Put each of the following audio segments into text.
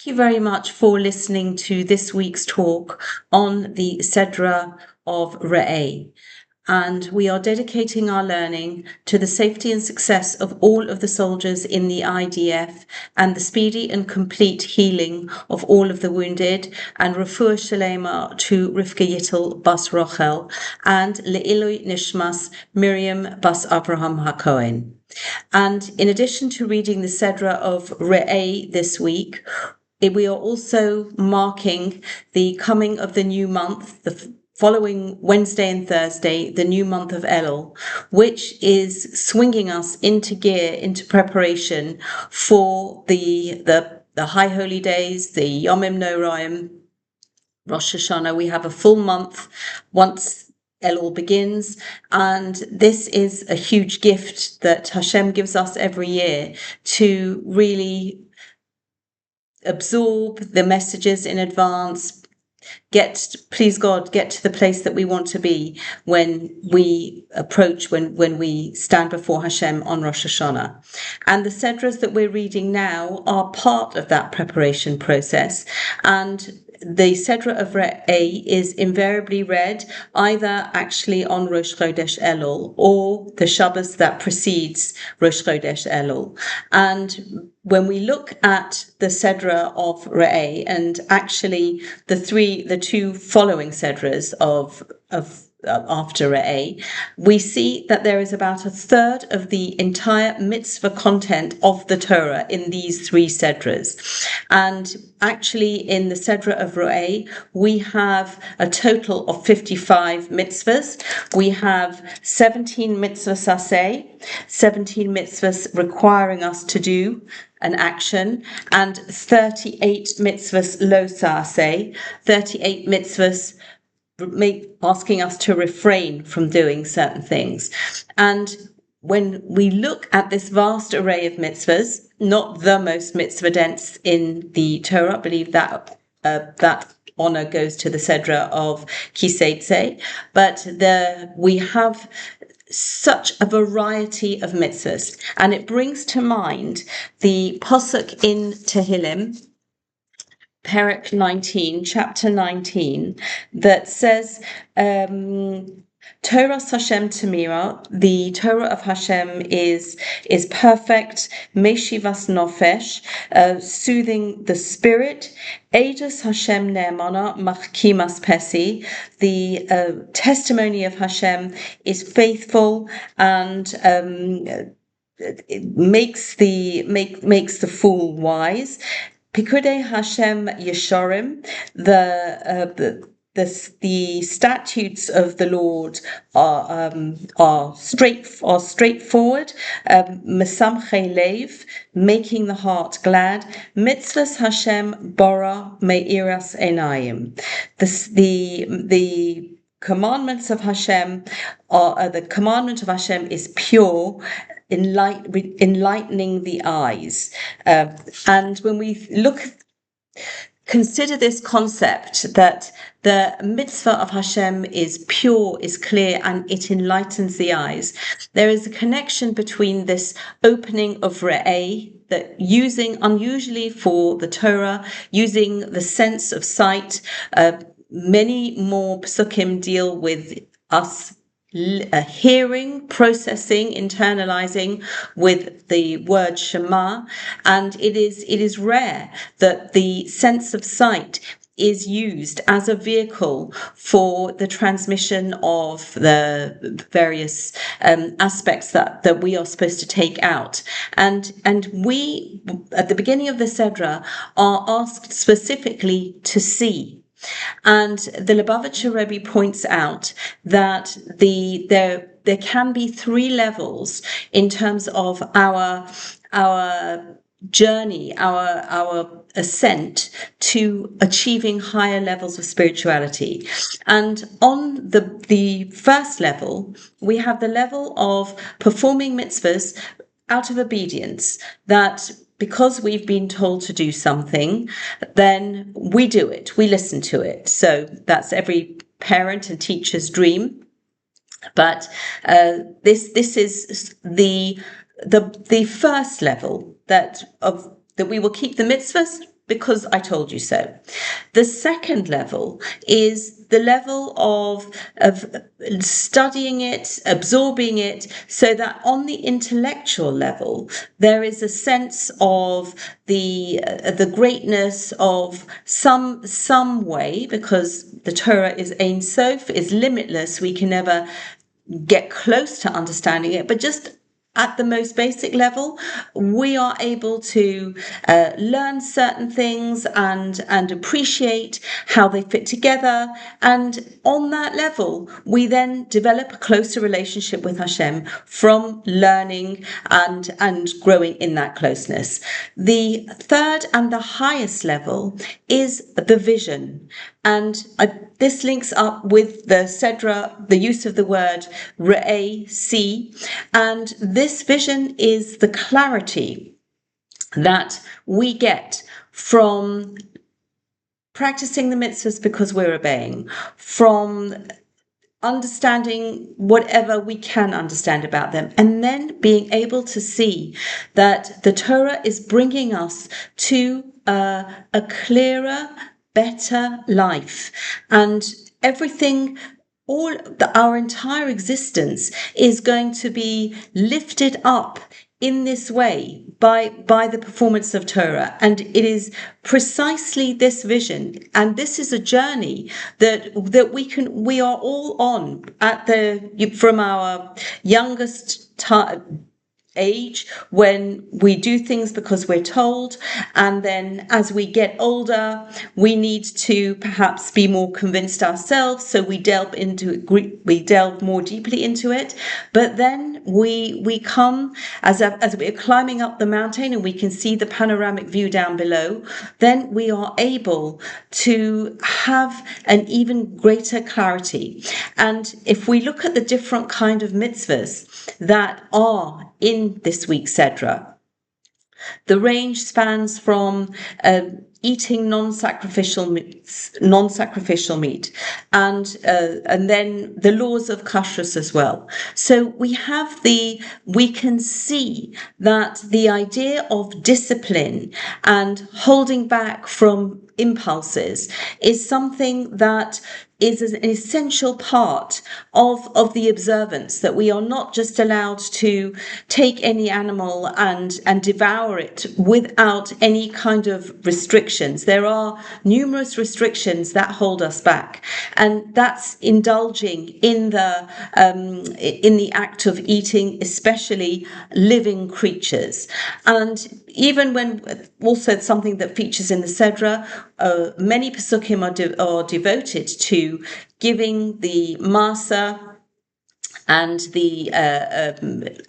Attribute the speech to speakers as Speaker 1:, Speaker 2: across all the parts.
Speaker 1: you very much for listening to this week's talk on the Sedra of Re'eh. And we are dedicating our learning to the safety and success of all of the soldiers in the IDF and the speedy and complete healing of all of the wounded, and refuah sheleima to Rivka Yittel bas Rochel and le'ilui nishmas Miriam bas Avrohom Hacohen. And in addition to reading the Sedra of Re'eh this week, we are also marking the coming of the new month, the following Wednesday and Thursday, the new month of Elul, which is swinging us into gear, into preparation for the high holy days, the Yomim Noraim, Rosh Hashanah. We have a full month once Elul begins, and this is a huge gift that Hashem gives us every year to really absorb the messages in advance, please God, get to the place that we want to be when we approach, when we stand before Hashem on Rosh Hashanah. And the Sedras that we're reading now are part of that preparation process, and the Sedra of Re'eh is invariably read either actually on Rosh Chodesh Elul or the Shabbos that precedes Rosh Chodesh Elul. And when we look at the Sedra of Re'eh, and actually the two following Sedras of after Re'eh, we see that there is about a third of the entire mitzvah content of the Torah in these three Sedras. And actually in the Sedra of Re'eh, we have a total of 55 mitzvahs. We have 17 mitzvahs aseh, 17 mitzvahs requiring us to do an action, and 38 mitzvahs lo sa'aseh, 38 mitzvahs asking us to refrain from doing certain things. And when we look at this vast array of mitzvahs, not the most mitzvah dense in the Torah, I believe that that honor goes to the Sedra of Kiseitse, but we have such a variety of mitzvahs, and it brings to mind the pasuk in Tehillim, Perek 19, chapter 19, that says, Torah Hashem Tamira, the Torah of Hashem is perfect, Meshivas Nofesh, soothing the spirit, Eidos Hashem Ne'emana, Machkimas Pesi, the testimony of Hashem is faithful and it makes the fool wise. Pikudei Hashem Yeshorim, the statutes of the Lord are straightforward. Mesamchei Lev, making the heart glad. Mitzvahs Hashem Bora Me'iras Einayim. The commandments of Hashem the commandment of Hashem is pure, enlightening the eyes. And when we consider this concept that the mitzvah of Hashem is pure, is clear, and it enlightens the eyes, there is a connection between this opening of Re'eh, that unusually for the Torah, using the sense of sight. Many more psukim deal with us hearing, processing, internalizing with the word Shema, and it is rare that the sense of sight is used as a vehicle for the transmission of the various aspects that we are supposed to take out. And we, at the beginning of the Sedra, are asked specifically to see. And the Lubavitcher Rebbe points out that there can be three levels in terms of our journey, our ascent to achieving higher levels of spirituality. And on the first level, we have the level of performing mitzvahs out of obedience, that because we've been told to do something, then we do it, we listen to it. So that's every parent and teacher's dream. But this is the first level that we will keep the mitzvahs, because I told you so. The second level is the level of studying it, absorbing it, so that on the intellectual level, there is a sense of the greatness of some way, because the Torah is Ein Sof, is limitless. We can never get close to understanding it, but just at the most basic level, we are able to learn certain things and appreciate how they fit together. And on that level, we then develop a closer relationship with Hashem from learning and growing in that closeness. The third and the highest level is the vision. And this links up with the Sedra, the use of the word re'eh, see. And this vision is the clarity that we get from practicing the mitzvahs because we're obeying, from understanding whatever we can understand about them, and then being able to see that the Torah is bringing us to a clearer, better life, and everything, our entire existence is going to be lifted up in this way by the performance of Torah. And it is precisely this vision, and this is a journey that we are all on from our youngest age, when we do things because we're told, and then as we get older, we need to perhaps be more convinced ourselves, so we delve more deeply into it. But then we come as we're climbing up the mountain and we can see the panoramic view down below, then we are able to have an even greater clarity. And if we look at the different kind of mitzvahs that are in this week's Sedra, the range spans from eating non-sacrificial meat, and then the laws of kashrus as well. So we can see that the idea of discipline and holding back from impulses is something that is an essential part of the observance, that we are not just allowed to take any animal and devour it without any kind of restrictions. There are numerous restrictions that hold us back, and that's indulging in the act of eating, especially living creatures. And even when, also something that features in the Sedra, many Pesukim are devoted to giving the Masa and the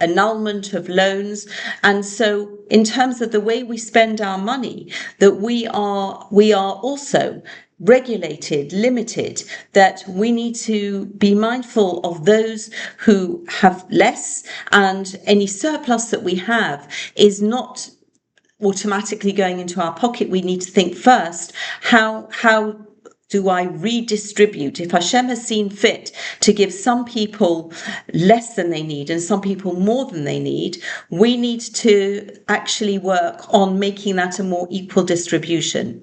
Speaker 1: annulment of loans. And so in terms of the way we spend our money, that we are also regulated, limited, that we need to be mindful of those who have less, and any surplus that we have is not automatically going into our pocket. We need to think first, how do I redistribute? If Hashem has seen fit to give some people less than they need and some people more than they need, we need to actually work on making that a more equal distribution.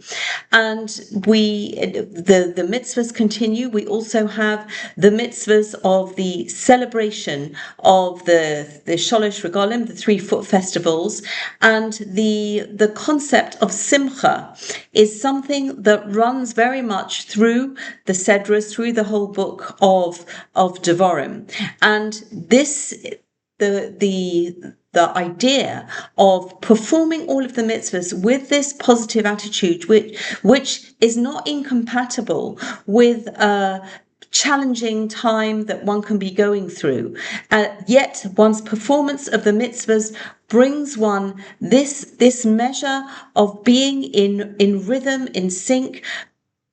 Speaker 1: And the mitzvahs continue. We also have the mitzvahs of the celebration of the Sholosh Regalim, the 3 foot festivals, and the concept of simcha is something that runs very much through the Sedras, through the whole book of Devarim. And this, the idea of performing all of the mitzvahs with this positive attitude, which is not incompatible with challenging time that one can be going through, yet one's performance of the mitzvahs brings one this measure of being in rhythm, in sync,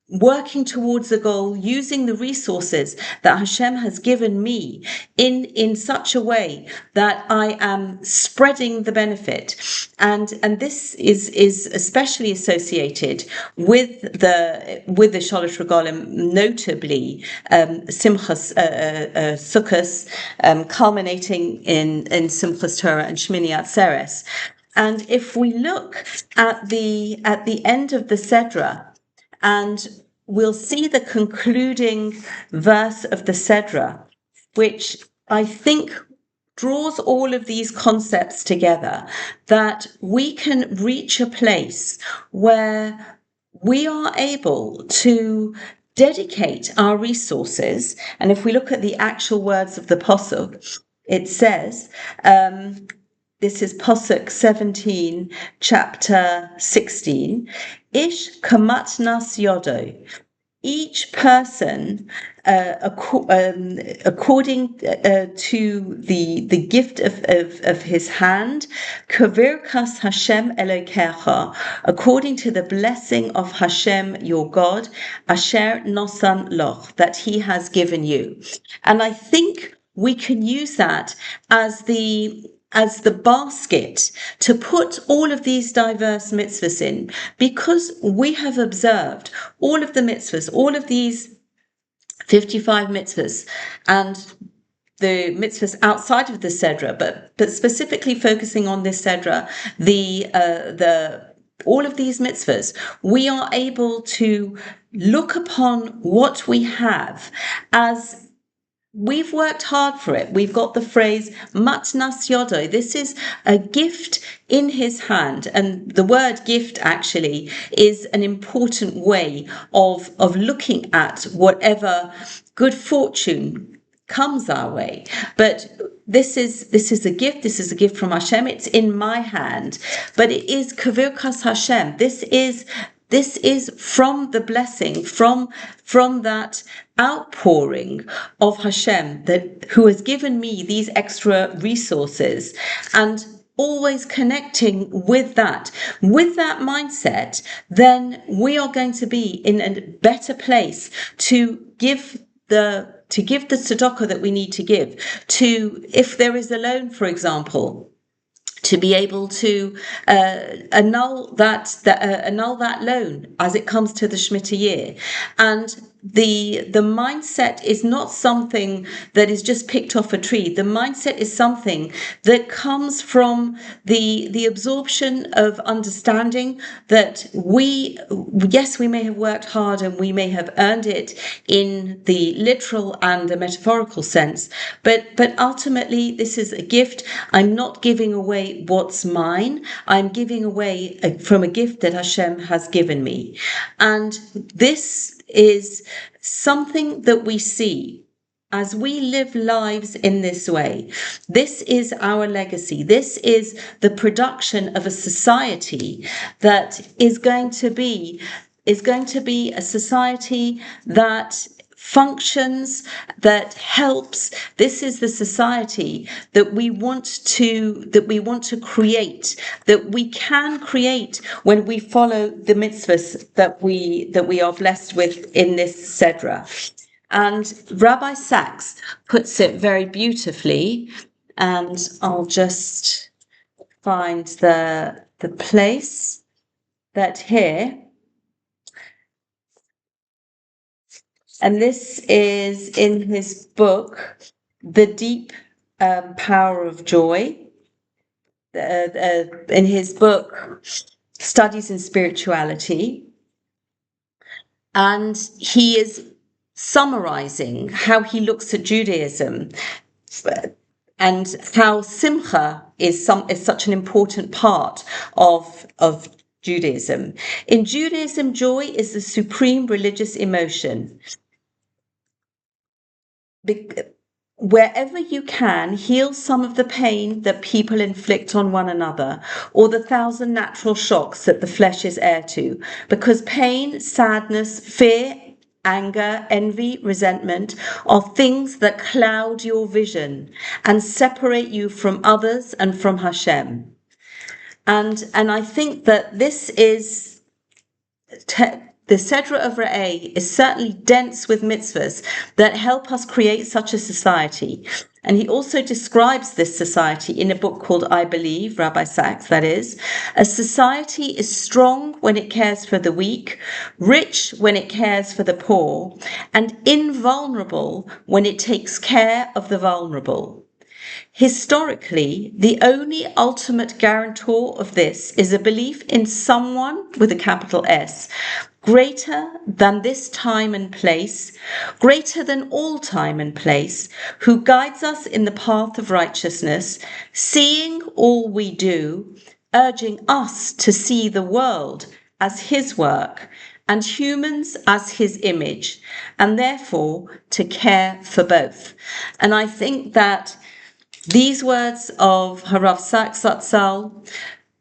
Speaker 1: working towards a goal, using the resources that Hashem has given me in such a way that I am spreading the benefit. And this is especially associated with the Sholosh Regalim, notably Simchas Sukkos, culminating in Simchas Torah and Shmini Atzeres. And if we look at the end of the Sedra, and we'll see the concluding verse of the Sedra, which I think draws all of these concepts together, that we can reach a place where we are able to dedicate our resources. And if we look at the actual words of the Pasuk, it says, this is Pasuk 17, chapter 16, Ish kamatnas yodo. Each person, according to the gift of his hand, kavirkas Hashem Elokecha, according to the blessing of Hashem your God, asher nosan loch, that he has given you. And I think we can use that as the basket to put all of these diverse mitzvahs in, because we have observed all of the mitzvahs, all of these 55 mitzvahs, and the mitzvahs outside of the Sedra, but specifically focusing on this Sedra, all of these mitzvahs, we are able to look upon what we have as we've worked hard for it. We've got the phrase matnas yodo. This is a gift in his hand. And the word gift actually is an important way of looking at whatever good fortune comes our way. But this is a gift. This is a gift from Hashem. It's in my hand, but it is kavirkas Hashem. This is from the blessing, from that outpouring of Hashem, who has given me these extra resources, and always connecting with that mindset, then we are going to be in a better place to give the tzedakah that we need to give, to, if there is a loan, for example, to be able to annul that loan as it comes to the Shemitah year. And the mindset is not something that is just picked off a tree. The mindset is something that comes from the absorption of understanding that we may have worked hard and we may have earned it in the literal and the metaphorical sense, but ultimately this is a gift. I'm not giving away what's mine. I'm giving away from a gift that Hashem has given me. And this is something that we see as we live lives in this way. This is our legacy. This is the production of a society that is going to be a society that functions, that helps. This is the society that we want to create, that we can create when we follow the mitzvahs that we are blessed with in this Sedra. And Rabbi Sachs puts it very beautifully, and I'll just find the place that here. And this is in his book, The Deep Power of Joy. In his book, Studies in Spirituality. And he is summarizing how he looks at Judaism and how simcha is such an important part of Judaism. In Judaism, joy is the supreme religious emotion. Wherever you can, heal some of the pain that people inflict on one another, or the 1,000 natural shocks that the flesh is heir to, because pain, sadness, fear, anger, envy, resentment are things that cloud your vision and separate you from others and from Hashem. And I think that this is the Sedra of Re'eh is certainly dense with mitzvahs that help us create such a society. And he also describes this society in a book called I Believe, Rabbi Sachs, that is. A society is strong when it cares for the weak, rich when it cares for the poor, and invulnerable when it takes care of the vulnerable. Historically, the only ultimate guarantor of this is a belief in someone with a capital S, greater than this time and place, greater than all time and place, who guides us in the path of righteousness, seeing all we do, urging us to see the world as his work and humans as his image, and therefore to care for both. And I think that these words of Harav Saks Zatzal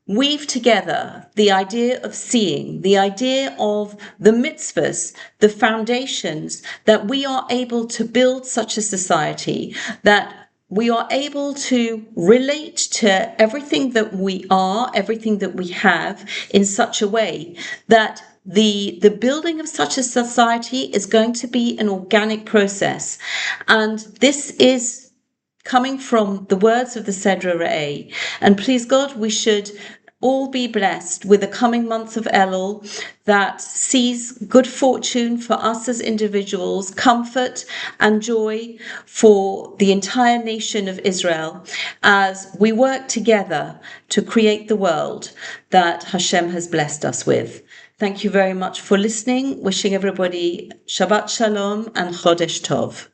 Speaker 1: weave together the idea of seeing, the idea of the mitzvahs, the foundations, that we are able to build such a society, that we are able to relate to everything that we are, everything that we have in such a way that the building of such a society is going to be an organic process. And this is coming from the words of the Sedra Re'eh. And please God, we should all be blessed with the coming month of Elul that sees good fortune for us as individuals, comfort and joy for the entire nation of Israel as we work together to create the world that Hashem has blessed us with. Thank you very much for listening. Wishing everybody Shabbat Shalom and Chodesh Tov.